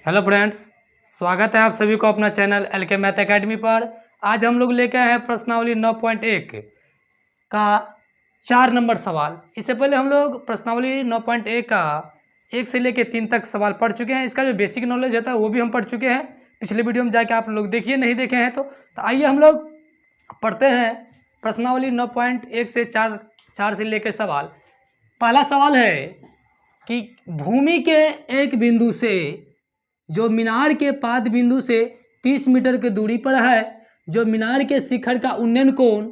Hello friends, स्वागत है आप सभी को अपना चैनल एलके मैथ एकेडमी पर। आज हम लोग लेके आए हैं प्रश्नावली 9.1 का 4 नंबर सवाल। इससे पहले हम लोग प्रश्नावली 9.1 का 1 से लेके 3 तक सवाल पढ़ चुके हैं। इसका जो बेसिक नॉलेज होता है वो भी हम पढ़ चुके हैं। पिछले वीडियो में जाके आप लोग देखिए, नहीं देखे हैं तो आइए हम लोग पढ़ते हैं प्रश्नावली 9.1 से 4 से लेकर सवाल। पहला सवाल है कि भूमि के एक बिंदु से जो मीनार के पाद बिंदु से 30 मीटर की दूरी पर है, जो मीनार के शिखर का उन्नयन कोण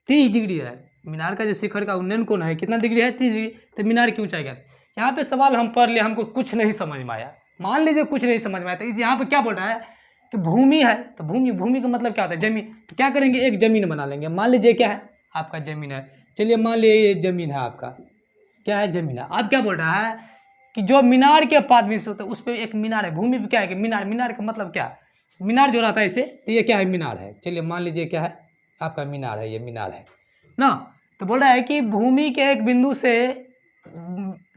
30 डिग्री है। मीनार का जो शिखर का उन्नयन कोण है कितना डिग्री है? 30 डिग्री। तो मीनार की ऊंचाई क्या है? यहाँ पे सवाल हम पढ़ लिए, हमको कुछ नहीं समझ में आया। मान लीजिए कुछ नहीं समझ में आया, तो यहाँ पे क्या बोल रहा है कि भूमि है, तो भूमि का मतलब क्या होता है? जमीन। तो क्या करेंगे, एक जमीन बना लेंगे। मान लीजिए क्या है, आपका जमीन है। चलिए मान लीजिए ये जमीन है, आपका क्या है? जमीन है। अब क्या बोल रहा है कि जो मीनार के पाद बिंदु होता है उस पर एक मीनार है। भूमि पे क्या है कि मीनार। मीनार का मतलब क्या? मीनार जो रहता है इसे, तो ये क्या है? मीनार है। चलिए मान लीजिए क्या है, आपका मीनार है, ये मीनार है ना। तो बोल रहा है कि भूमि के एक बिंदु से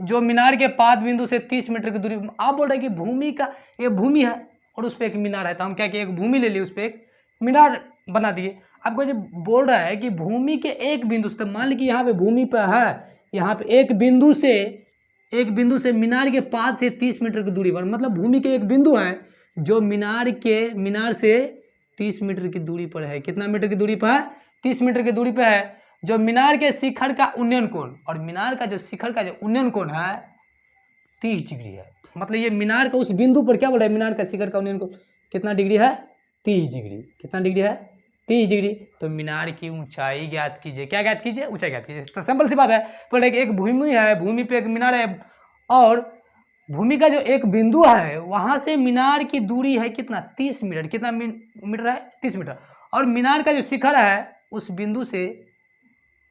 जो मीनार के पाद बिंदु से 30 मीटर की दूरी। आप बोल रहे हैं कि भूमि का, ये भूमि है और उस पर एक मीनार है, तो हम क्या किए, एक भूमि ले लिए, उस पर एक मीनार बना दिए। आपको जो बोल रहा है कि भूमि के एक बिंदु से, मान लीजिए यहाँ पे भूमि पर है, यहाँ पे एक बिंदु से मीनार के पाद से 30 मीटर की दूरी पर, मतलब भूमि के एक बिंदु है जो मीनार से 30 मीटर की दूरी पर है। कितना मीटर की दूरी पर है? 30 मीटर की दूरी पर है। जो मीनार के शिखर का उन्नयन कोण, और मीनार का जो शिखर का जो उन्नयन कोण है 30 डिग्री है। मतलब ये मीनार का उस बिंदु पर क्या बोल रहा है, मीनार का शिखर का उन्नयन कोण कितना डिग्री है? 30 डिग्री। कितना डिग्री है? 30 डिग्री। तो मीनार की ऊंचाई ज्ञात कीजिए। क्या ज्ञात कीजिए? ऊंचाई ज्ञात कीजिए। तो सिंपल सी बात है, बोल रहे एक भूमि है, भूमि पे एक मीनार है, और भूमि का जो एक बिंदु है वहां से मीनार की दूरी है कितना? 30 मीटर। कितना मीटर है? 30 मीटर। और मीनार का जो शिखर है उस बिंदु से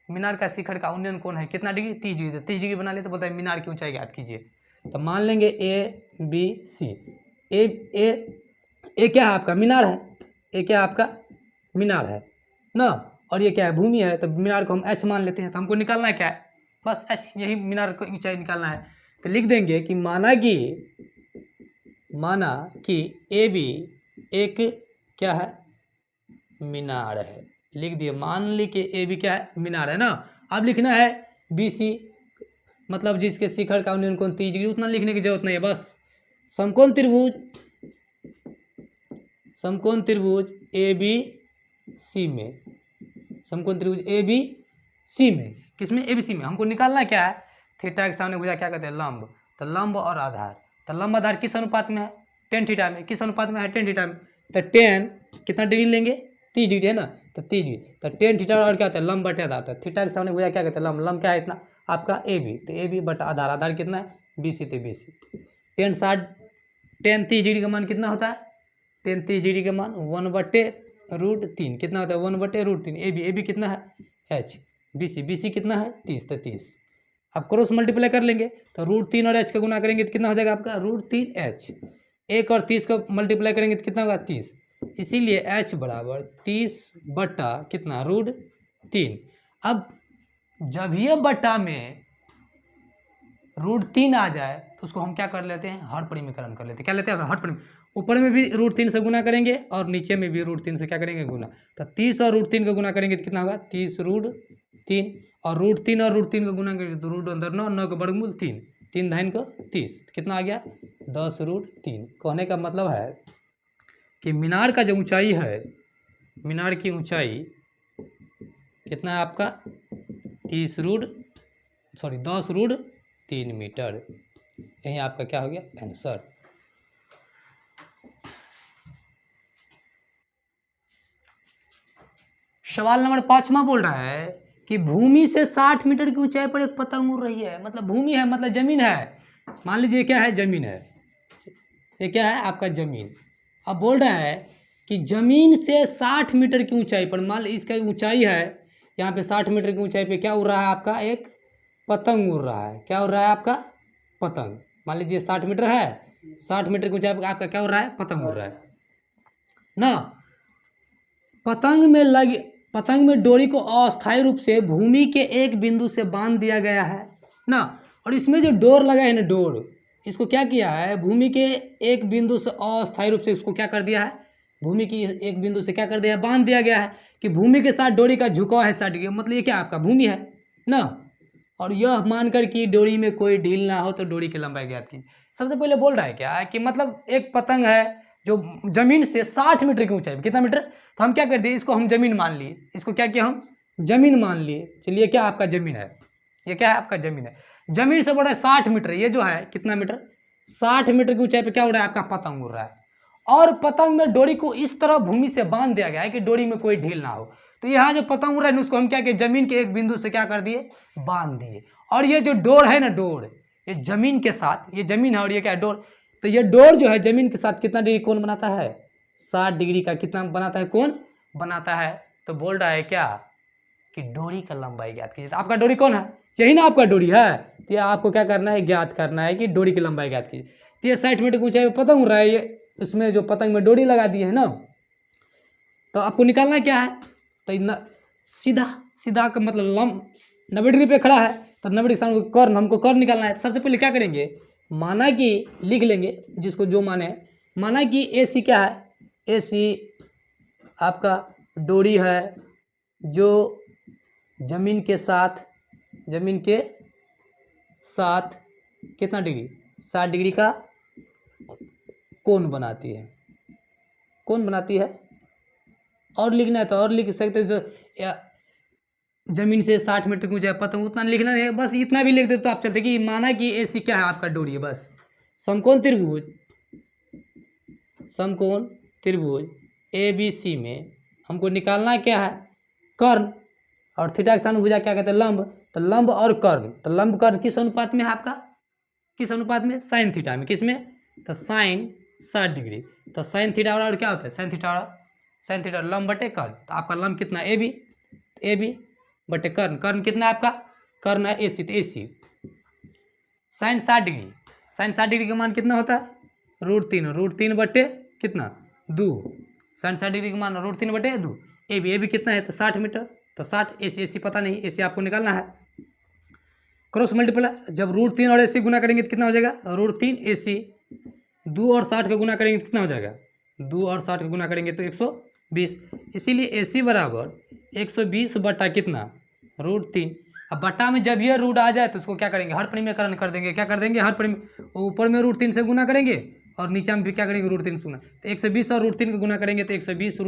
मीनार का शिखर का उन्नयन कोण है कितना डिग्री? 30 डिग्री। 30 डिग्री बना ले तो बोलता है मीनार की ऊंचाई ज्ञात कीजिए। तो मान लेंगे ए बी सी। ए क्या है? आपका मीनार है। ए क्या है? आपका मीनार है ना। और ये क्या है? भूमि है। तो मीनार को हम एच मान लेते हैं। तो हमको निकालना है क्या है? बस एच, यही मीनार को ऊंचाई निकालना है। तो लिख देंगे कि माना कि ए बी एक क्या है? मीनार है। लिख दिए, मान ली कि ए बी क्या है? मीनार है ना। अब लिखना है बी सी, मतलब जिसके शिखर का उन्नयन कोण 30 डिग्री। उतना लिखने की जरूरत नहीं है, बस समकोण त्रिभुज ए बी सी में, समकोण त्रिभुज ए बी सी में, किसमें? ए बी सी में। हमको निकालना क्या है? थीटा के सामने भुजा क्या कहते हैं? लंब। तो लंब और आधार, तो लंब आधार किस अनुपात में है? टेन थीटा में। किस अनुपात में है? टेन थीटा में। तो टेन कितना डिग्री लेंगे? 30 डिग्री है ना। तो 30 डिग्री, तो टेन थीटा और क्या होता है? लंब बटे आधार। तो थीटा के सामने भुजा क्या कहते हैं? लंब। लंब क्या है? इतना आपका ए बी, तो ए बी बटा आधार। आधार कितना है? बी सी, तो बी सी। टेन 30 डिग्री का मान कितना होता है? टेन 30 डिग्री का मान 1/√3 कितना होता है? 1/√3। ए बी कितना है? एच। बी सी कितना है? 30, तो 30। अब क्रॉस मल्टीप्लाई कर लेंगे तो √3 और एच का गुना करेंगे तो कितना हो जाएगा आपका? √3 एच। 1 और 30 को मल्टीप्लाई करेंगे तो कितना होगा? 30। इसीलिए एच बराबर 30 बटा कितना? √3। अब जब ये बटा में √3 आ जाए तो उसको हम क्या कर लेते हैं? हर परिमीकरण कर लेते हैं। क्या लेते हैं? हर परिमीकरण। ऊपर में भी √3 से गुना करेंगे और नीचे में भी √3 से क्या करेंगे? गुना। तो 30 और √3 का गुना करेंगे तो कितना होगा? 30 √3, और √3 और √3 का गुना करेंगे तो रूट अंदर 9, 9 का वर्गमूल 3, 3 धाइन को 30, कितना आ गया? 10√3। कहने का मतलब है कि मीनार का जो ऊंचाई है, मीनार की ऊंचाई कितना है आपका? 10√3 मीटर। यही आपका क्या हो गया? आंसर। सवाल नंबर 5वां बोल रहा है कि भूमि से 60 मीटर की ऊंचाई पर एक पतंग उड़ रही है। मतलब भूमि है, मतलब जमीन है। मान लीजिए क्या है? जमीन है। ये क्या है? आपका जमीन। अब बोल रहा है कि जमीन से 60 मीटर की ऊंचाई पर, मान लीजिए इसका ऊंचाई है, यहाँ पे 60 मीटर की ऊंचाई पे क्या उड़ रहा है? आपका एक पतंग उड़ रहा है। क्या उड़ रहा है? आपका पतंग। मान लीजिए 60 मीटर है, 60 मीटर की ऊंचाई पर आपका क्या उड़ रहा है? पतंग उड़ रहा है ना। पतंग में डोरी को अस्थायी रूप से भूमि के एक बिंदु से बांध दिया गया है ना। और इसमें जो डोर लगा है ना, इसको क्या किया है, भूमि के एक बिंदु से अस्थायी रूप से इसको क्या कर दिया है, भूमि की एक बिंदु से क्या कर दिया है, बांध दिया गया है कि भूमि के साथ डोरी का झुकाव है 60 डिग्री, मतलब ये क्या आपका भूमि है ना। और यह मानकर कि डोरी में कोई ढील ना हो तो डोरी की लंबाई ज्ञात कीजिए। सबसे पहले बोल रहा है क्या है कि मतलब एक पतंग है जो जमीन से 60 मीटर की ऊंचाई, कितना मीटर, तो हम क्या कर दिए, इसको हम जमीन मान लिए, इसको क्या किया हम जमीन मान लिए। चलिए क्या आपका जमीन है, ये क्या है आपका जमीन है, जमीन से बड़ा 60 मीटर, ये जो है कितना मीटर, 60 मीटर की ऊंचाई पे क्या हो रहा है आपका पतंग उड़ रहा है। और पतंग में डोरी को इस तरह भूमि से बांध दिया गया है कि डोरी में कोई ढील ना हो। तो यहाँ जो पतंग उड़ रहा है उसको हम क्या किए, जमीन के एक बिंदु से क्या कर दिए, बांध दिए। और ये जो डोर है ना, डोर ये जमीन के साथ, ये जमीन है और ये क्या है डोर, तो ये डोर जो है जमीन के साथ कितना डिग्री कोण बनाता है, 60 डिग्री का कितना बनाता है, कोण बनाता है। तो बोल रहा है क्या कि डोरी का लंबाई ज्ञात कीजिए। तो आपका डोरी कौन है, यही ना आपका डोरी है, तो आपको क्या करना है, ज्ञात करना है कि डोरी की लंबाई ज्ञात कीजिए। तो ये 60 मीटर की ऊंचाई पे पतंग उड़ रहा है, ये इसमें जो पतंग में डोरी लगा दी है ना, तो आपको निकालना क्या है, तो सीधा सीधा का मतलब लंब 90 डिग्री पे खड़ा है, तो 90 डिग्री सामने कर्ण, हमको कर्ण निकालना है। सबसे पहले क्या करेंगे, माना कि लिख लेंगे जिसको जो माने, माना कि ए सी क्या है, ए सी आपका डोरी है जो जमीन के साथ कितना डिग्री, 60 डिग्री का कोण बनाती है, कोण बनाती है। और लिखना है तो और लिख सकते, जो जमीन से 60 मीटर की ऊंचाई पतंग, उतना लिखना नहीं है, बस इतना भी लिख देते तो आप चलते कि माना कि ए सी क्या है आपका डोरी है, बस समकोण त्रिभुज ए बी सी में हमको निकालना क्या है, कर्ण, और थीटा के सामने भुजा क्या कहते हैं, लंब। तो लंब और कर्ण, तो लंब कर्ण किस अनुपात में है आपका, किस अनुपात में, साइन थीटा में, किस में, तो साइन 60 डिग्री। तो साइन थीटा और क्या होता है, साइन थीटा लंब बटे कर्ण। तो आपका लंब कितना ए बी बटे कर्ण, कर्ण कितना है आपका, कर्ण है ए सी, तो ए सी साइन 60 डिग्री का मान कितना होता है, √3 बटे कितना 2, साइन 60 डिग्री का मान √3 बटे 2। ए बी कितना है, तो 60 मीटर, तो 60, ए सी पता नहीं, ए सी आपको निकालना है, क्रॉस मल्टीप्लाई, जब √3 और ए सी गुना करेंगे तो कितना हो जाएगा, √3 ए सी, 2 और 60 का गुना करेंगे तो कितना हो जाएगा, 2 और 60 का गुना करेंगे तो 120, इसीलिए ए सी बराबर 120 बटा कितना, √3। अब बटा में जब ये रूट आ जाए तो उसको क्या करेंगे, हर परिमेयकरण कर देंगे, क्या कर देंगे, हर ऊपर में √3 से गुना करेंगे और नीचे में भी क्या करेंगे, √3 से गुना, तो 120 और √3 का गुना करेंगे तो 120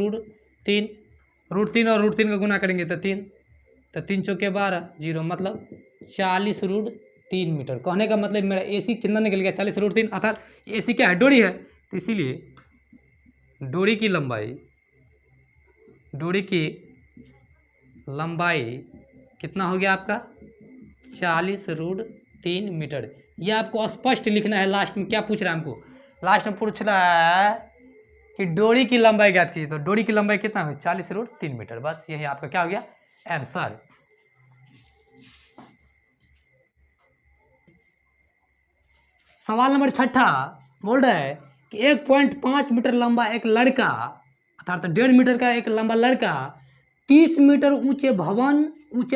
√3 और √3 का गुना करेंगे तो 3, तो 3 चौके 12, 0 मतलब 40 √3 मीटर। कहने का मतलब मेरा ए सी कितना निकल गया, 40 √3, अर्थात ए सी क्या है, डोरी है। तो इसीलिए डोरी की लंबाई कितना हो गया आपका, 40 √3 मीटर। ये आपको स्पष्ट लिखना है। लास्ट में क्या पूछ रहा है हमको, लास्ट में पूछ रहा है कि डोरी की लंबाई ज्ञात कीजिए, तो डोरी की लंबाई कितना है, 40 √3 मीटर। बस यही आपका क्या हो गया आंसर। सवाल नंबर 6 बोल रहा है कि 1.5 मीटर लंबा एक लड़का, अर्थात 1.5 मीटर का एक लंबा लड़का 30 मीटर ऊंचे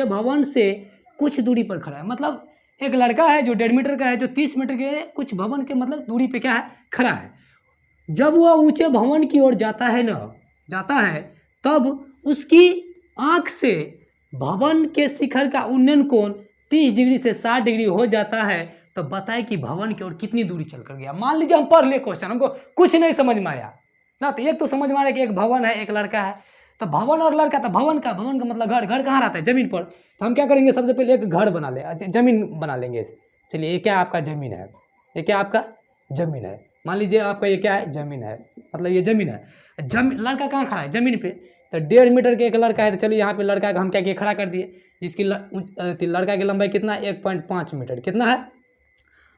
भवन से कुछ दूरी पर खड़ा है। मतलब एक लड़का है जो 1.5 मीटर का है, जो 30 मीटर के कुछ भवन के मतलब दूरी पे क्या है, खड़ा है। जब वह ऊंचे भवन की ओर जाता है तब उसकी आंख से भवन के शिखर का उन्नयन कोण 30 डिग्री से 60 डिग्री हो जाता है। तो बताए कि भवन की ओर कितनी दूरी चलकर गया। मान लीजिए हम पढ़ लिए क्वेश्चन, हमको कुछ नहीं समझ में आया ना, तो एक तो समझ में आ रहा है कि एक भवन है, एक लड़का है। तो भवन और लड़का, तो भवन का मतलब घर कहाँ रहता है, जमीन पर। तो हम क्या करेंगे, सबसे पहले एक घर बना ले, जमीन बना लेंगे। चलिए ये क्या आपका जमीन है, ये क्या आपका जमीन है, मान लीजिए आपका ये क्या है, जमीन है, मतलब ये जमीन है। लड़का कहाँ खड़ा है, जमीन पे। तो 1.5 मीटर के एक लड़का है, तो चलिए यहाँ पे लड़का का हम क्या किए, खड़ा कर दिए, जिसकी लड़का की लंबाई कितना है, 1.5 मीटर, कितना है।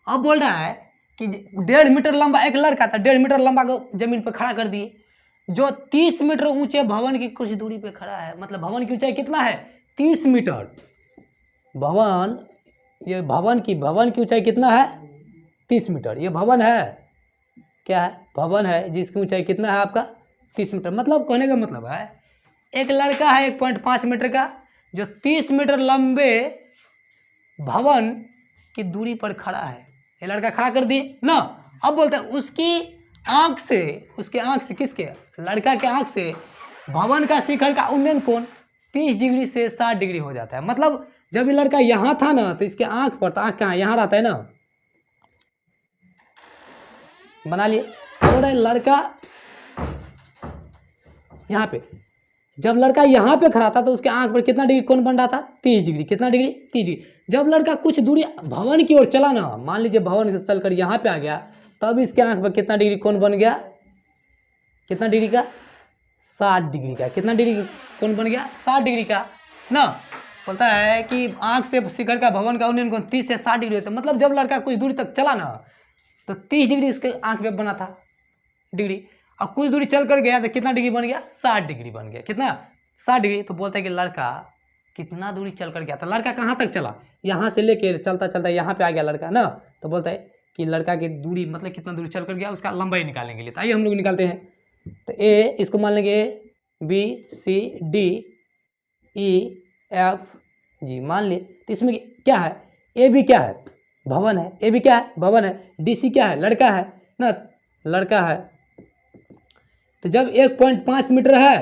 अब बोल रहा है कि 1.5 मीटर लंबा एक लड़का था, 1.5 मीटर लंबा को जमीन पर खड़ा कर दिए, जो 30 मीटर ऊंचे भवन की कुछ दूरी पे खड़ा है। मतलब भवन की ऊंचाई कितना है, 30 मीटर। भवन की ऊंचाई कितना है, 30 मीटर। ये भवन है, क्या है, भवन है, जिसकी ऊंचाई कितना है आपका, 30 मीटर। मतलब कहने का मतलब है एक लड़का है 1.5 मीटर का, जो 30 मीटर लंबे भवन की दूरी पर खड़ा है। ये लड़का खड़ा कर दिए ना। अब बोलता है उसकी आंख से किसके, लड़का के आंख से भवन का शिखर का उन्नयन कोण 30 डिग्री से 60 डिग्री हो जाता है। मतलब जब ये लड़का यहाँ था ना तो इसके आंख पर, तो आंख कहाँ, यहाँ रहता है ना, बना लिए। और लड़का यहाँ पे, जब लड़का यहाँ पे खड़ा था तो उसके आंख पर कितना डिग्री कोण बन रहा था, 30 डिग्री। कितना डिग्री, 30 डिग्री। जब लड़का कुछ दूरी भवन की ओर चला ना, मान लीजिए भवन से चलकर यहाँ पे आ गया, तब इसके आंख पर कितना डिग्री कोण बन गया, कितना डिग्री का, 60 डिग्री का। कितना डिग्री कोण बन गया, 60 डिग्री का ना। बोलता है कि आंख से शिखर का भवन का उन्नयन कोण 30 से 60 डिग्री होता है। मतलब जब लड़का कुछ दूरी तक चला ना तो 30 डिग्री उसके आंख पे बना था डिग्री, और कुछ दूरी चल कर गया तो कितना डिग्री बन गया, 60 डिग्री बन गया। कितना, 60 डिग्री। तो बोलता है कि लड़का कितना दूरी चल कर गया था, लड़का कहाँ तक चला, यहाँ से लेके चलता चलता यहाँ पे आ गया लड़का ना। तो बोलता है कि लड़का की दूरी मतलब कितना दूरी चल कर गया, उसका लंबाई निकालने के लिए। तो आइए हम लोग निकालते हैं। तो ए, इसको मान लेंगे ए, बी, सी, डी, ई, एफ, जी मान लिए। तो इसमें क्या है, ए बी क्या है, भवन है। ए बी क्या है, भवन है। डी सी क्या है, लड़का है ना, लड़का है। तो जब 1.5 मीटर है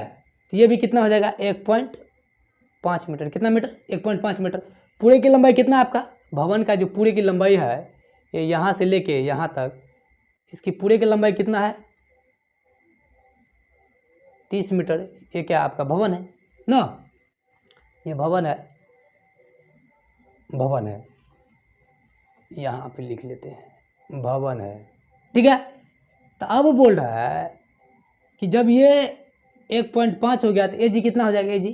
तो ये भी कितना हो जाएगा, 1.5 मीटर। कितना मीटर, 1.5 मीटर। पूरे की लंबाई कितना है आपका, भवन का जो पूरे की लंबाई है, ये यहाँ से लेके यहाँ तक, इसकी पूरे की लंबाई कितना है, 30 मीटर। ये क्या आपका भवन है ना, ये भवन है, भवन है, यहाँ पे लिख लेते हैं, भवन है, ठीक है। तो अब बोल रहा है कि जब ये 1.5 हो गया तो ए जी कितना हो जाएगा, ए जी,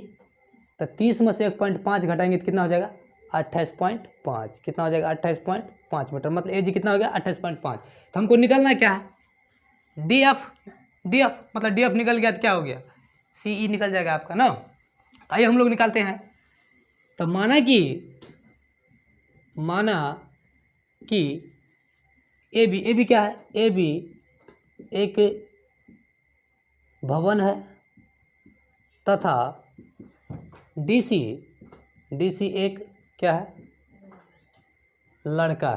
तो 30 में से 1.5 घटाएंगे तो कितना हो जाएगा, 28.5। कितना हो जाएगा, 28.5 मीटर। मतलब ए जी कितना हो गया, 28.5। तो हमको निकलना क्या है, डी एफ, डी एफ मतलब डी एफ निकल गया तो क्या हो गया, सी ई निकल जाएगा आपका ना। आइए हम लोग निकालते हैं। तो माना कि ए बी क्या है, ए बी एक भवन है तथा डी सी एक क्या है, लड़का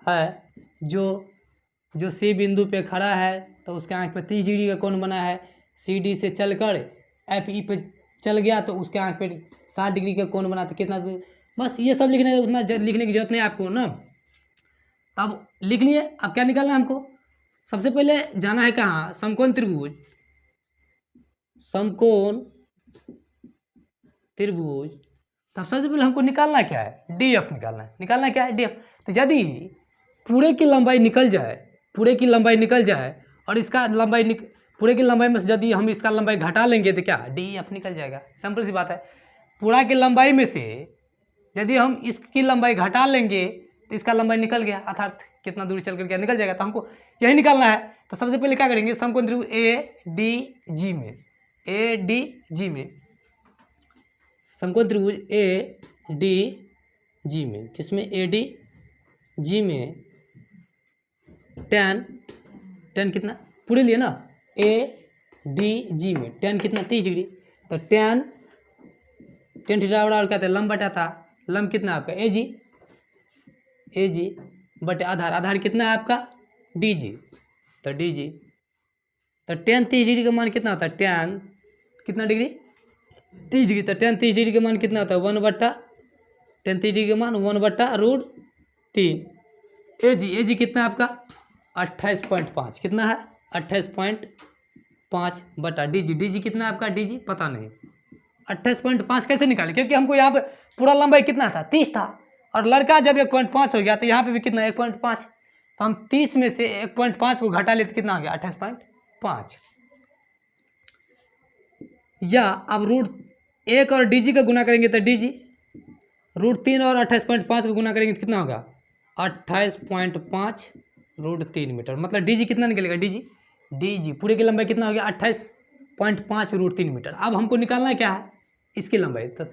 है जो सी बिंदु पे खड़ा है, तो उसके आंख पे 30 डिग्री का कोण बना है। सी डी से चलकर एफ ई पे चल गया तो उसके आंख पे 60 डिग्री का कोण बना। तो कितना, बस ये सब लिखने, उतना लिखने की जरूरत नहीं है आपको ना। अब लिख लिए। अब क्या निकालना है हमको, सबसे पहले जाना है कहाँ, समकोण त्रिभुज, समकोण त्रिभुज। तब सबसे पहले हमको निकालना क्या है, डी एफ निकालना है। निकालना क्या है, डी एफ। तो यदि पूरे की लंबाई निकल जाए और इसका लंबाई पूरे की लंबाई में से यदि हम इसका लंबाई घटा लेंगे तो क्या, डी एफ निकल जाएगा। सिंपल सी बात है। पूरा की लंबाई में से यदि हम इसकी लंबाई घटा लेंगे तो इसका लंबाई निकल गया, अर्थात कितना दूरी चल कर गया, निकल जाएगा। तो हमको यही निकालना है। तो सबसे पहले क्या करेंगे, समकोण त्रिभुज ए डी जी में, समकोण त्रिभुज ए डी जी में, किसमें, ए डी जी में tan कितना, पूरे लिए ना, ए डी जी में tan कितना, 30 डिग्री। तो tan थीटा बराबर क्या था, लंब बटाता, लंब कितना आपका ए जी बटे आधार कितना है आपका, डी जी। तो डी जी, तो tan 30 डिग्री का मान कितना होता है, tan कितना डिग्री, 30 डिग्री। तो tan 30 डिग्री का मान कितना होता है, 1/tan 30 डिग्री का मान 1/√3। ए जी कितना है आपका, 28.5। कितना है, 28.5 बटा डी जी कितना है आपका, डी जी पता नहीं। 28.5 कैसे निकाले, क्योंकि हमको यहाँ पे पूरा लंबाई कितना था, 30 था, और लड़का जब 1.5 हो गया तो यहाँ पे भी कितना, 1.5। तो हम 30 में से 1.5 को घटा लेते कितना हो गया, 28.5। या अब √1 और डी जी का गुना करेंगे तो डी जी, √3 और 28.5 को गुना करेंगे तो कितना होगा, 28.5 √3 मीटर। मतलब डी जी कितना निकलेगा, डी जी पूरे की लंबाई कितना हो गया, 28.5 √3 मीटर। अब हमको निकालना क्या है, इसकी लंबाई। तो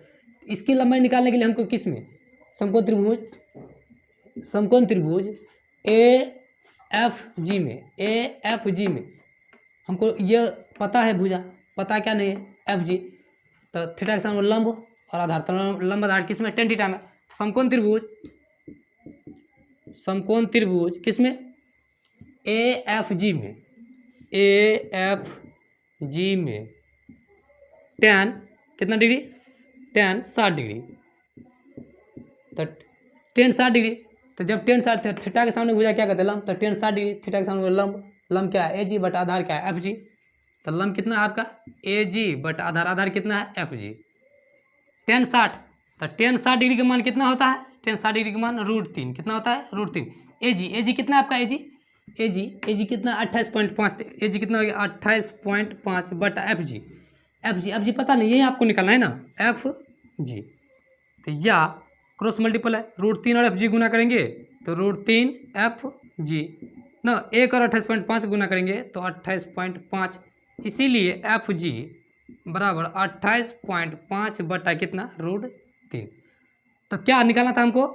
इसकी लंबाई निकालने के लिए हमको किस में, समकोण त्रिभुज ए एफ जी में हमको ये पता है भुजा, पता क्या नहीं है, एफ जी। तो थीटा के सामने लंब और आधार, तो लंब आधार किस में, tan थीटा में। समकोण त्रिभुज समकोण त्रिभुज किसमें, AFG में, AFG में tan कितना डिग्री, tan 60 डिग्री। तो tan 60 डिग्री, तो जब tan 60 थीटा के सामने भुजा क्या कहते हैं, लंब। तो tan 60 डिग्री थीटा के सामने लंब, लंब क्या है AG बटा आधार क्या है FG। तो लंब कितना है आपका AG बटा आधार, आधार कितना है FG। tan 60, तो tan 60 डिग्री का मान कितना होता है, tan 60 डिग्री का मान √3 कितना होता है, √3। AG कितना है आपका AG कितना 28.5, AG कितना हो गया 28.5 बटा FG पता नहीं, यही आपको निकालना है ना FG। तो या क्रॉस मल्टीपल है, √3 और FG गुना करेंगे तो √3 FG ना, 1 और 28.5 गुना करेंगे तो 28.5, इसीलिए FG बराबर 28.5 बटा कितना √3। तो क्या निकालना था हमको,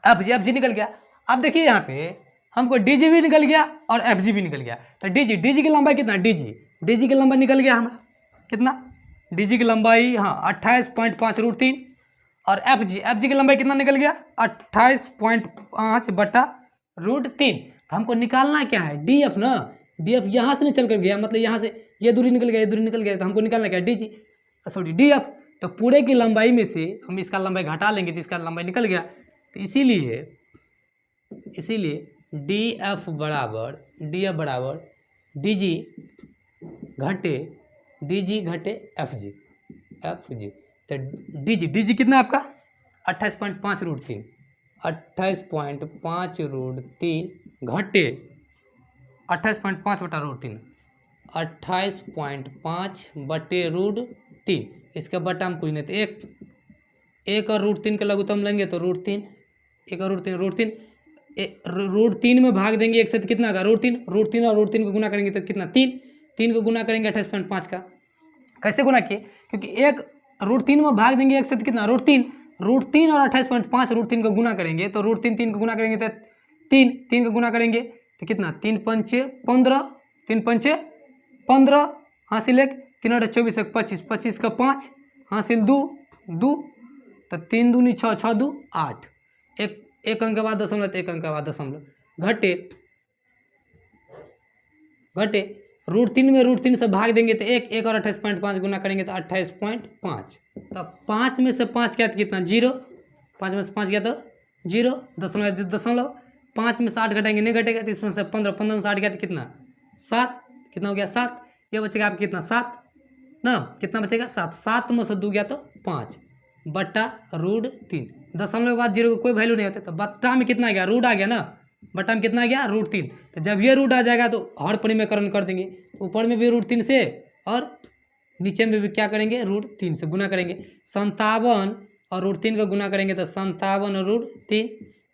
FG निकल गया। अब देखिए यहाँ पे हमको DG भी निकल गया और FG भी निकल गया। तो DG की लंबाई कितना, DG की लंबाई निकल गया हमारा कितना, DG की लंबाई हाँ 28.5 √3, और FG की लंबाई कितना निकल गया 28.5 बटा √3। तो हमको निकालना क्या है DF ना, DF यहाँ से निकल कर गया, मतलब यहाँ से ये दूरी निकल गया, ये दूरी निकल गया, तो हमको निकालना क्या है DF। तो पूरे की लंबाई में से हम इसका लंबाई घटा लेंगे तो इसका लंबाई निकल गया। तो इसीलिए DF बराबर DG घटे FG। तो DG कितना आपका 28.5 √3, 28.5 √3 घटे 28.5 बटा √3, 28.5 बटे √3, इसका बटा हम कुछ नहीं, तो एक और √3 का लघुत्तम लेंगे तो √3, एक और √3 √3 में भाग देंगे एक से तो कितना होगा √3 और √3 को गुना करेंगे तो कितना 3 को गुना करेंगे 28.5 का। कैसे गुना किए, क्योंकि एक √3 में भाग देंगे एक से तो कितना √3 और 28.5 √3 को गुना करेंगे तो √3 को गुना करेंगे तो 3 को गुना करेंगे तो कितना 3 पंचे 15 हासिल 1, 3 और 24 25, 25 का 5 हासिल 2, तो 3 दूनी 6, 6 2 8, एक अंक के बाद दशमलव, तो एक अंक के बाद दशमलव घटे √3 में √3 से भाग देंगे तो एक और 28.5 गुना करेंगे तो 28.5, तो 5 में से 5 क्या तो कितना 0, 5 में से 5 क्या तो 0, दशमलव 5 में से 8 घटाएंगे नहीं घटेगा, तो इसमें से 15 में से 8 क्या तो कितना 7, कितना हो गया 7, ये बचेगा आपका कितना 7 ना, कितना बचेगा 7 में से 2 गया तो 5 बटा √3, दशमलव के बाद 0 को कोई वैल्यू नहीं होता, तो बट्टा में कितना आ गया रूट आ गया ना, बट्टा में कितना आ गया √3। तो जब ये रूट आ जाएगा तो हर परिमेयकरण कर देंगे, ऊपर में भी √3 से और नीचे में भी क्या करेंगे √3 से गुना करेंगे, 57 और √3 को गुना करेंगे तो 57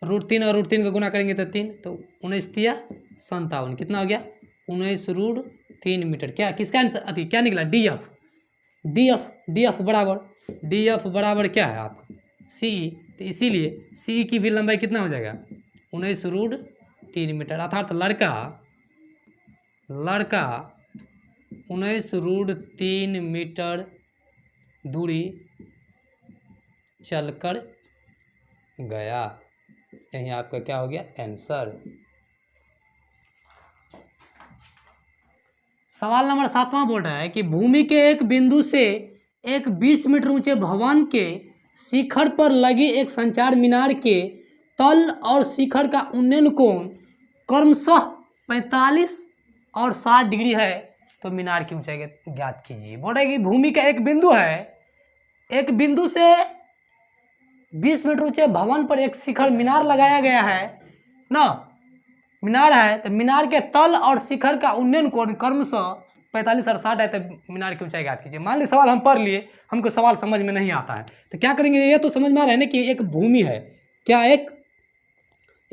√3 और √3 को गुना करेंगे तो 3, तो 19 तिया 57, कितना हो गया 19 √3 मीटर। क्या किसका आंसर क्या निकला DF बराबर क्या है आपका CE, तो इसीलिए CE की भी लंबाई कितना हो जाएगा 19 √3 मीटर, अर्थात लड़का 19 √3 मीटर दूरी चलकर गया। यही आपका क्या हो गया आंसर। सवाल नंबर 7वां बोल रहा है कि भूमि के एक बिंदु से एक 20 मीटर ऊंचे भवन के शिखर पर लगी एक संचार मीनार के तल और शिखर का उन्नयन कोण क्रमशः 45 और 60 डिग्री है, तो मीनार की ऊंचाई ज्ञात कीजिए। बोल रहे कि भूमि का एक बिंदु है, एक बिंदु से 20 मीटर ऊंचे भवन पर एक शिखर मीनार लगाया गया है ना, मीनार है, तो मीनार के तल और शिखर का उन्नयन कोण क्रमशः 45 और 60 है, तो मीनार की ऊंचाई ज्ञात कीजिए। मान ली सवाल हम पढ़ लिए, हमको सवाल समझ में नहीं आता है, तो क्या करेंगे, ये तो समझ में आ रहा है ना कि एक भूमि है, क्या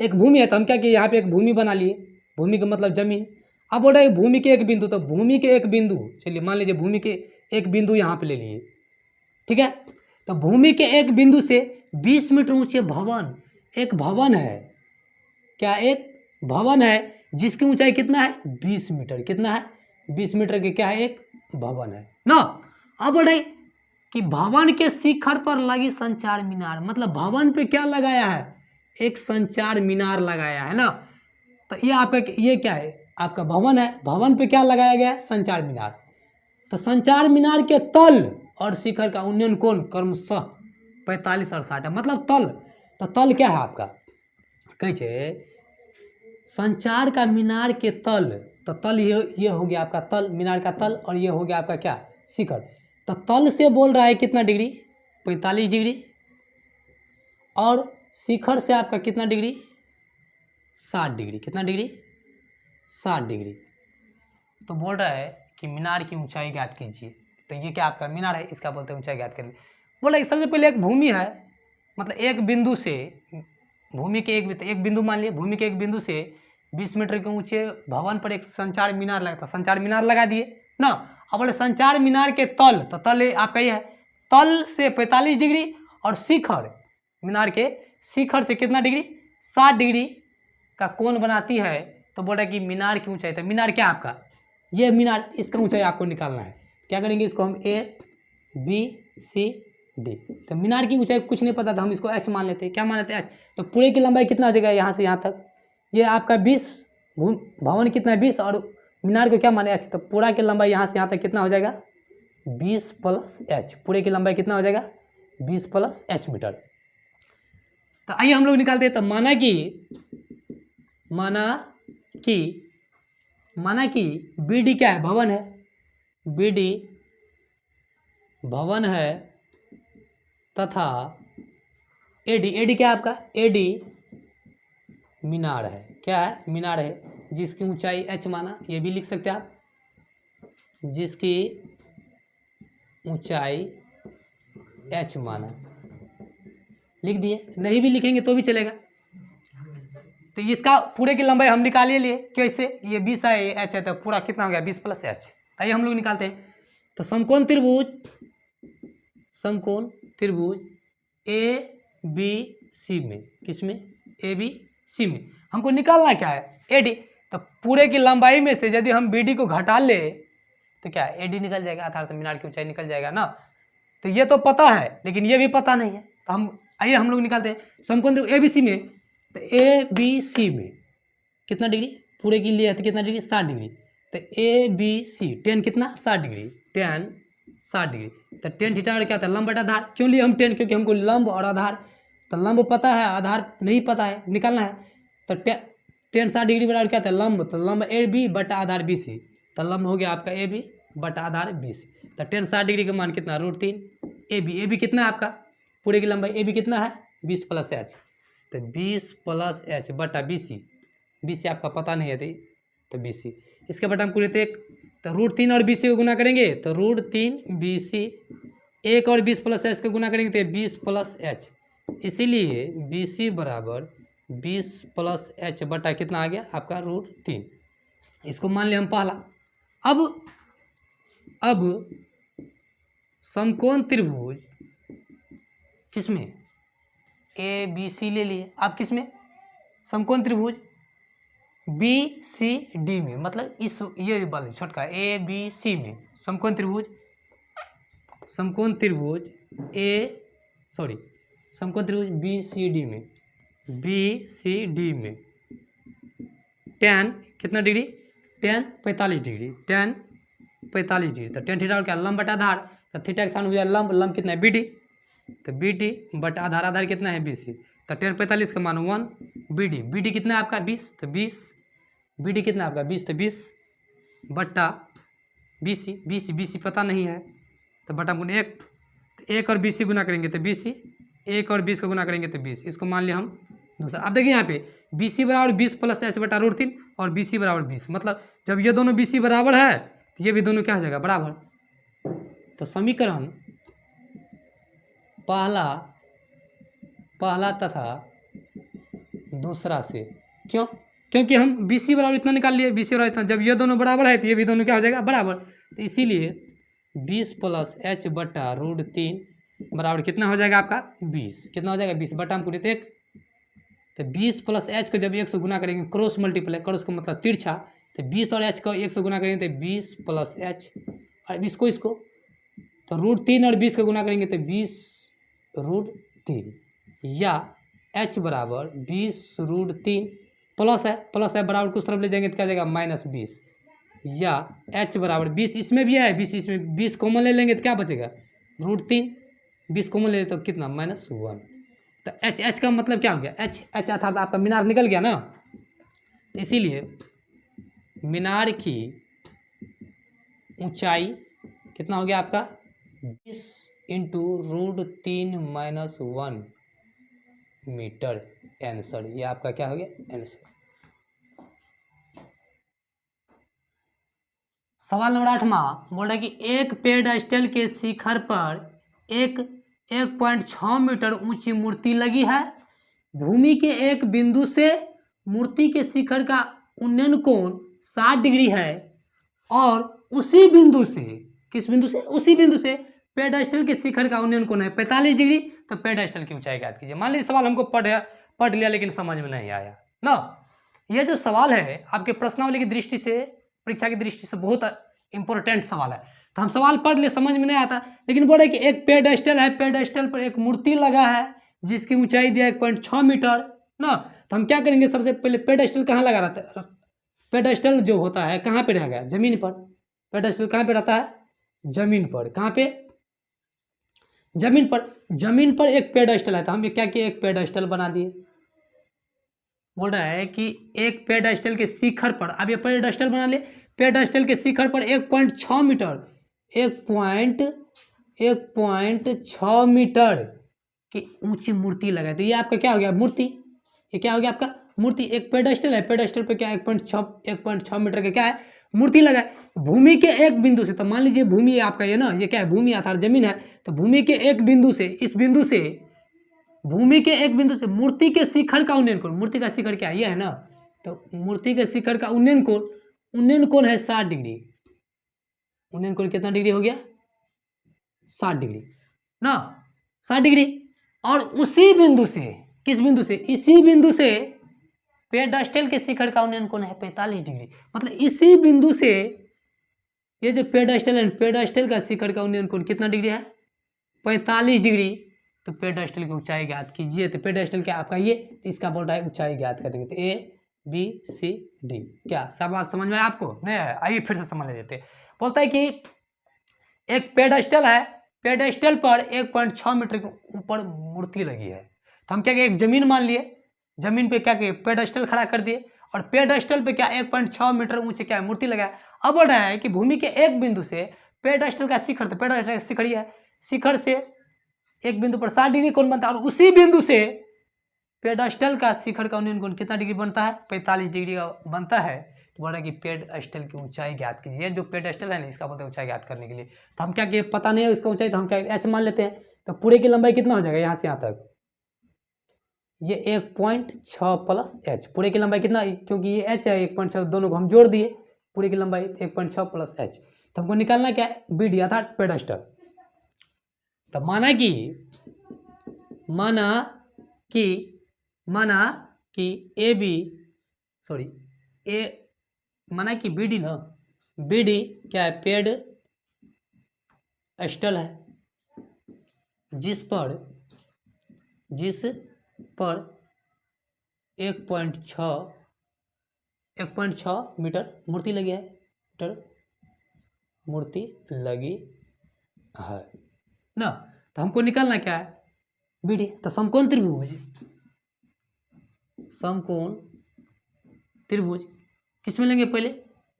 एक भूमि है, तो हम क्या किए यहाँ पे एक भूमि बना लिए, भूमि का मतलब जमीन। अब बोल रहे हैं भूमि के एक बिंदु, तो भूमि के एक बिंदु, चलिए मान लीजिए भूमि के एक बिंदु यहाँ पे ले लिए, ठीक है, तो भूमि के एक बिंदु से 20 मीटर ऊंचे भवन, एक भवन है, क्या एक भवन है जिसकी ऊंचाई कितना है 20 मीटर, कितना है 20 मीटर के क्या है एक भवन है ना। अब बोल रहे कि भवन के शिखर पर लगी संचार मीनार, मतलब भवन पे क्या लगाया है एक संचार मीनार लगाया है ना। तो ये आपका ये क्या है, आपका भवन है, भवन पे क्या लगाया गया है, संचार मीनार। तो संचार मीनार के तल और शिखर का उन्नयन कोण क्रमशः 45 और 60 है, मतलब तल। तो तल क्या है आपका, कहे संचार का मीनार के तल, तो तल ये हो गया आपका तल, मीनार का तल, और ये हो गया आपका क्या, शिखर। तो तल से बोल रहा है कितना डिग्री, 45 डिग्री, और शिखर से आपका कितना डिग्री, 60 डिग्री। कितना डिग्री, 60 डिग्री। तो बोल रहा है कि मीनार की ऊंचाई ज्ञात कीजिए। तो ये क्या आपका मीनार है, इसका बोलते हैं ऊंचाई ज्ञात करनी। बोला कि सबसे पहले एक भूमि है, मतलब एक बिंदु से भूमि के एक बिंदु मान लिए, भूमि के एक बिंदु से 20 मीटर के ऊंचे भवन पर एक संचार मीनार लगा, संचार मीनार लगा दिए ना। अब बोले संचार मीनार के तल, तो तल आपका ये है, तल से 45 डिग्री, और शिखर मीनार के शिखर से कितना डिग्री, 60 डिग्री का कोण बनाती है। तो बोल रहा है कि मीनार की ऊंचाई, तो मीनार क्या आपका, ये मीनार, इसका ऊंचाई आपको निकालना है। क्या करेंगे, इसको हम ABCD। तो मीनार की ऊंचाई कुछ नहीं पता था, हम इसको H मान लेते हैं। क्या मान लेते हैं, H। तो पूरे की लंबाई कितना हो जाएगा, यहाँ से यहाँ तक, ये आपका 20, भवन कितना है 20, और मीनार को क्या माने H। तो पूरा की लंबाई यहाँ से यहाँ तक कितना हो जाएगा, 20 प्लस H। पूरे की लंबाई कितना हो जाएगा, 20 प्लस H मीटर। तो आइए हम लोग निकालते हैं। तो माना कि BD क्या है, भवन है, BD भवन है, तथा AD क्या है आपका, AD मीनार है। क्या है, मीनार है, जिसकी ऊंचाई H माना, ये भी लिख सकते हैं आप, जिसकी ऊंचाई H माना, लिख दिए। नहीं भी लिखेंगे तो भी चलेगा। तो इसका पूरे की लंबाई हम निकाल लिए, कैसे, ये 20 है, ये H है, तो पूरा कितना हो गया, 20 प्लस H। आइए हम लोग निकालते हैं। तो समकोण त्रिभुज ABC में, किसमें, ABC में हमको निकालना क्या है, AD। तो पूरे की लंबाई में से यदि हम BD को घटा ले तो क्या है, AD निकल जाएगा, अर्थात मीनार की ऊंचाई निकल जाएगा ना। तो ये तो पता है, लेकिन ये भी पता नहीं है। तो आइए हम लोग निकालते हैं। समकोण त्रिभुज ABC में, तो ABC में कितना डिग्री, पूरे की लिए तो कितना डिग्री, 60 डिग्री। तो ABC tan कितना, 60 डिग्री, tan 60 डिग्री। तो tan थीटा और क्या होता है, लंब बटा आधार। क्यों लिए हम tan, क्योंकि हमको लंब और आधार, तो लंब पता है, आधार नहीं पता है, निकालना है। तो tan 60 डिग्री बराबर क्या होता है, लंब, तो लंब AB बटा आधार BC। तो लंब हो गया आपका AB बटा आधार BC। तो tan 60 डिग्री का मान कितना, √3। AB कितना है आपका, पूरे की लंबाई AB कितना है, 20 प्लस H। तो 20 प्लस H बटा BC आपका पता नहीं है, तो BC इसके बटा हम पूरे तो √3 और BC को गुना करेंगे, तो √3 BC, एक और 20 प्लस H को गुना करेंगे तो 20 प्लस H। इसीलिए BC बराबर 20 प्लस H बटा कितना आ गया आपका, √3। इसको मान लिया हम पहला। अब समकोण त्रिभुज किसमें, ABC ले लिए आप, किसमें, समकोण त्रिभुज BCD में, मतलब इस ये वाले छोटका ABC में, समकोण त्रिभुज BCD में tan कितना degree, tan 45 degree, tan 45 degree. तो tan थीटा और क्या, लंब बटा आधार। तो थीटा के सामने हो जाए लंब कितना है, BD। तो BD बटा आधार कितना है, BC। तो tan 45 का मान 1, BD कितना है आपका, 20। तो 20 BD कितना आपका, 20। तो 20 बटा BC पता नहीं है, तो बटा गुना 1 और 20 से गुना करेंगे तो BC, 1 और 20 को गुना करेंगे तो 20। इसको मान लिया हम दूसरा। अब देखिए यहाँ पे BC बराबर 20 प्लस H बटा √3 और BC बराबर 20, मतलब जब ये दोनों BC बराबर है तो ये भी दोनों क्या हो जाएगा, बराबर। तो समीकरण पहला तथा दूसरा से, क्योंकि हम BC बराबर इतना निकाल लिए, BC बराबर इतना, जब ये दोनों बराबर है तो ये भी दोनों क्या हो जाएगा, बराबर। तो इसीलिए 20 प्लस H बटा √3 बराबर कितना हो जाएगा आपका, 20। कितना हो जाएगा, 20 बटा हम पूरे 1। तो 20 प्लस H को जब 1 से गुना करेंगे, क्रॉस मल्टीप्लाई, क्रॉस का मतलब तिरछा, तो 20 और H को 1 से गुना करेंगे तो 20 प्लस H, और इसको तो √3 और 20 को गुना करेंगे तो 20 √3, या एच बराबर 20√3 प्लस है बराबर कुछ तरफ ले जाएंगे तो क्या जाएगा -20, या एच बराबर 20 इसमें भी है 20 इसमें 20 कॉमन ले लेंगे तो क्या बचेगा √3, 20 कॉमन ले तो कितना -1। तो एच का मतलब क्या हो गया, एच अर्थात आपका मीनार निकल गया ना, इसीलिए मीनार की ऊंचाई कितना हो गया आपका 20 × √3 - 1 मीटर आंसर। ये आपका क्या हो गया आंसर। सवाल नंबर 8वां बोल रहा है कि एक पेडस्टल के शिखर पर 1.6 मीटर ऊंची मूर्ति लगी है। भूमि के एक बिंदु से मूर्ति के शिखर का उन्नयन कोण 60 डिग्री है और उसी बिंदु से, किस बिंदु से, उसी बिंदु से पेडस्टल के शिखर का उन्नयन कोण है 45 डिग्री। तो पेडस्टल की ऊंचाई ज्ञात कीजिए। मान लीजिए सवाल हमको पढ़ लिया लेकिन समझ में नहीं आया ना। ये जो सवाल है आपके प्रश्नावली की दृष्टि से, परीक्षा की दृष्टि से बहुत इंपॉर्टेंट सवाल है। तो हम सवाल पढ़ लिए समझ में नहीं आता, लेकिन बोल रहे कि एक पेडस्टल है, पेडस्टल पर एक मूर्ति लगा है जिसकी ऊंचाई दिया 1.6 मीटर ना। तो हम क्या करेंगे, सबसे पहले पेडस्टल कहाँ लगा रहता है, पेडस्टल जो होता है कहाँ पे रहेगा, जमीन पर। पेडस्टल कहाँ पे रहता है, जमीन पर। कहाँ पे, जमीन पर। जमीन पर एक पेडस्टल है तो हम क्या किए, एक पेडस्टल बना दिए। बोल रहा है कि एक पेडस्टल के शिखर पर, अब ये पेडस्टल बना ले, पेडस्टल के शिखर पर 1.6 मीटर 1.6 मीटर की ऊंची मूर्ति लगा दी। ये आपका क्या हो गया, मूर्ति। ये क्या हो गया आपका मूर्ति। एक पेडस्टल है, पेडस्टल पे क्या 1.6 मीटर का क्या है, मूर्ति लगा है। भूमि के एक बिंदु से, तो मान लीजिए भूमि आपका ये ना, ये क्या है, भूमि अर्थात जमीन है। तो भूमि के एक बिंदु से, इस बिंदु से, भूमि के एक बिंदु से मूर्ति के शिखर का उन्नयन कोण, मूर्ति का शिखर क्या है, ये है ना। तो मूर्ति के शिखर का उन्नयन कोण है 60 डिग्री। उन्नयन कोण कितना डिग्री हो गया, 60 डिग्री ना, 60 डिग्री। और उसी बिंदु से, किस बिंदु से, इसी बिंदु से पेडस्टल के शिखर का उन्नयन कोण है 45 डिग्री। मतलब इसी बिंदु से ये जो पेडस्टल है, पेडस्टल का शिखर का उन्नयन कोण कितना डिग्री है, 45 डिग्री। तो पेडस्टल की ऊंचाई ज्ञात कीजिए। तो पेडस्टल क्या आपका ये, इसका बोल रहा है ऊंचाई ज्ञात करेंगे। तो ABCD। क्या सब बात समझ में आया आपको, नहीं आया, आइए फिर से समझ लेते हैं। बोलता है कि एक पेडस्टल है, पेडस्टल पर 1.6 मीटर के ऊपर मूर्ति लगी है। तो हम क्या किए, एक जमीन मान लिए, जमीन पे क्या किए, पेडस्टल खड़ा कर दिए, और पेडस्टल पे क्या 1.6 मीटर ऊंचे क्या है, मूर्ति लगाया। अब बोल रहा है कि भूमि के एक बिंदु से पेडस्टल का शिखर, तो पेडस्टल का शिखर है, शिखर से एक बिंदु पर 60 डिग्री कोण बनता है, और उसी बिंदु से पेडस्टल का शिखर का उन्नयन कोण कितना डिग्री बनता है, 45 डिग्री का बनता है। तो बोल रहा है कि पेडस्टल की ऊंचाई ज्ञात कीजिए। जो पेडस्टल है ना, इसका बोलते हैं ऊंचाई ज्ञात करने के लिए। तो हम क्या किए, पता नहीं है इसका ऊंचाई, तो हम क्या h मान लेते हैं। तो पूरे की लंबाई कितना हो जाएगा, यहाँ से यहाँ तक ये 1.6 प्लस h। पूरे की लंबाई कितना, क्योंकि ये h है 1.6, दोनों को हम जोड़ दिए, पूरे की लंबाई 1.6 प्लस h। तो हमको निकालना क्या है, BD अर्थात पेडस्टल। तो माना कि माना कि BD ना, BD क्या है, पेडस्टल है, जिस पर 1.6 मीटर मूर्ति लगी है, मूर्ति लगी है ना। तो हमको निकालना क्या है, BD। तो समकोण त्रिभुज किस में लेंगे, पहले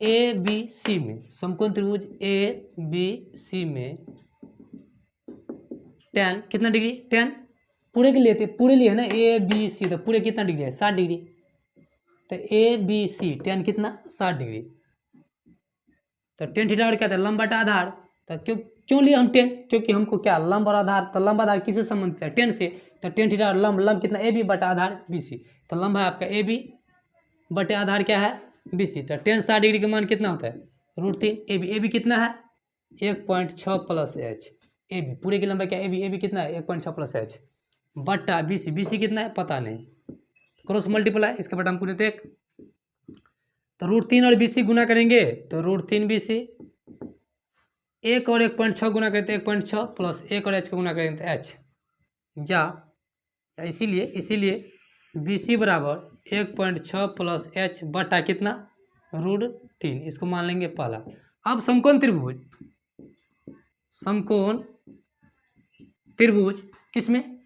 ABC में। समकोण त्रिभुज ABC में tan कितना डिग्री, tan पूरे के लिए, पूरे लिए है ना ABC, तो पूरे कितना डिग्री है, 60 डिग्री। तो ABC tan कितना, 60 डिग्री। तो tan थीटा और क्या था, लंब बटा आधार। तो क्यों लिए हम tan, क्योंकि हमको क्या, लंब और आधार, तो लंब आधार किससे संबंधित है, tan से। तो tan थीटा और लंब कितना, AB बटा आधार BC। तो लंब है आपका AB बटे आधार क्या है, BC। तो tan 60 डिग्री का मान कितना होता है, √3। AB कितना है, 1.6 प्लस h। AB पूरे की लंबाई क्या, AB कितना है, 1.6 प्लस h बटा BC कितना है पता नहीं, क्रॉस मल्टीप्लाई, इसके बटा हम पूरे तो 1। तो √3 और BC गुना करेंगे तो √3 BC, 1 और 1.6 गुना करते 1.6 प्लस 1 और h का गुना करेंगे तो h, या इसीलिए इसीलिए बी सी बराबर 1.6 प्लस एच बटा कितना √3, इसको मान लेंगे पहला। अब समकोण त्रिभुज किसमें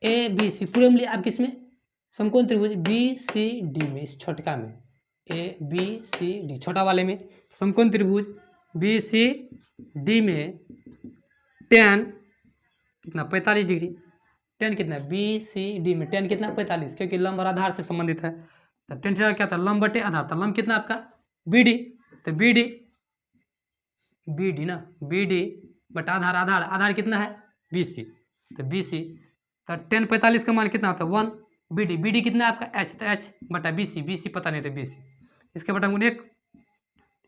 ए बी सी पूरे में, आप किसमें समकोण त्रिभुज बी सी डी में, इस छोटका में ए बी सी डी छोटा वाले में समकोण त्रिभुज बी सी डी में tan कितना 45 डिग्री, tan कितना बी सी डी में tan कितना 45, क्योंकि लंब और आधार से संबंधित है। तो tan थीटा क्या था लंब बटे आधार, तो लंब कितना आपका बी डी, तो बी डी ना बी डी बटा आधार कितना है बी सी, तो बी सी तो tan 45 का मान कितना होता है 1, बी डी कितना है आपका एच, तो एच बटा बी सी पता नहीं था बी सी, इसके बटा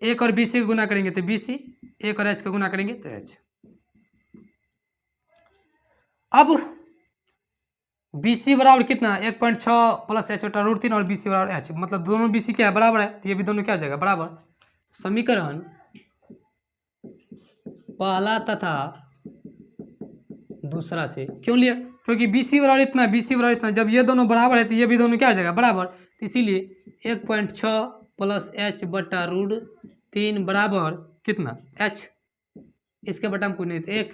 एक और बी सी को गुना करेंगे तो बी सी, एक और एच को गुना करेंगे तो एच। अब बी सी बराबर कितना 1.6 प्लस एच बटा √3 और बी सी बराबर एच, मतलब दोनों बी सी क्या है बराबर है, तो ये भी दोनों क्या हो जाएगा बराबर। समीकरण पहला तथा दूसरा से क्यों लिया, क्योंकि बी सी बराबर इतना, जब ये दोनों बराबर है तो ये भी दोनों क्या हो जाएगा बराबर, तो इसीलिए 1.6 प्लस एच बटा √3 बराबर कितना एच, इसके बटा हम कुछ नहीं तो 1,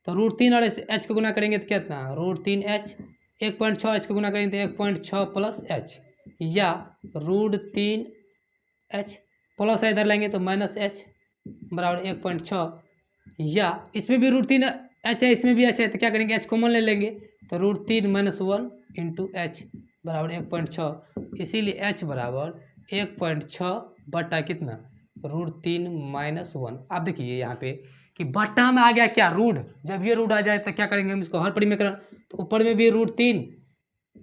तो √3 और एच को गुना करेंगे तो कितना √3 एच, 1.6 एच को गुना करेंगे तो 1.6 प्लस एच, या √3 एच प्लस इधर लेंगे तो माइनस एच बराबर 1.6, या इसमें भी √3 एच है इसमें भी एच है, तो क्या करेंगे एच कॉमन ले लेंगे, तो √3 - 1 इंटू एच बराबर 1.6, इसीलिए एच बराबर 1.6 बटा कितना √3 - 1। आप देखिए यहाँ पे कि बटा में आ गया क्या रूट, जब ये रूट आ जाए तो क्या करेंगे हम इसको हर परिमेकरण, तो ऊपर में भी √3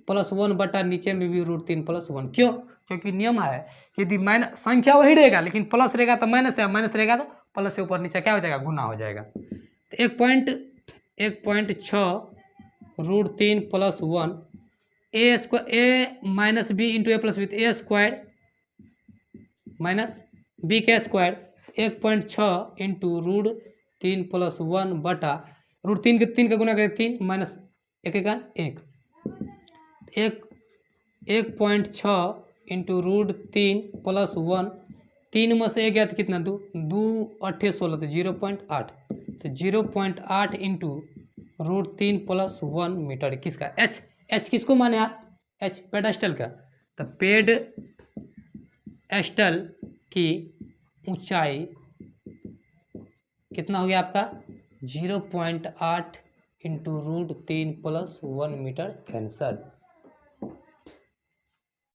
+ 1 बटा नीचे में भी √3 + 1, क्यों, क्योंकि नियम है यदि माइनस संख्या वही रहेगा लेकिन प्लस रहेगा तो माइनस है, माइनस रहेगा तो प्लस से ऊपर नीचे क्या हो जाएगा गुना हो जाएगा। तो 1.6 √3 + 1 a minus B into A plus B, तो a² माइनस बी का स्क्वायर 1.6 इंटू √3 + 1 बटा √3 के 3 का गुना करें 3 माइनस 1 का 1, 1.6 इंटू √3 + 1, 3 में से 1 गया तो कितना 2, 2 8 16 तो 0.8, तो 0.8 इंटू √3 + 1 मीटर किसका एच किसको माने आप एच पेडस्टल का, तो पेडस्टल की ऊंचाई कितना हो गया आपका 0.8 इंटू √3 + 1 मीटर आंसर।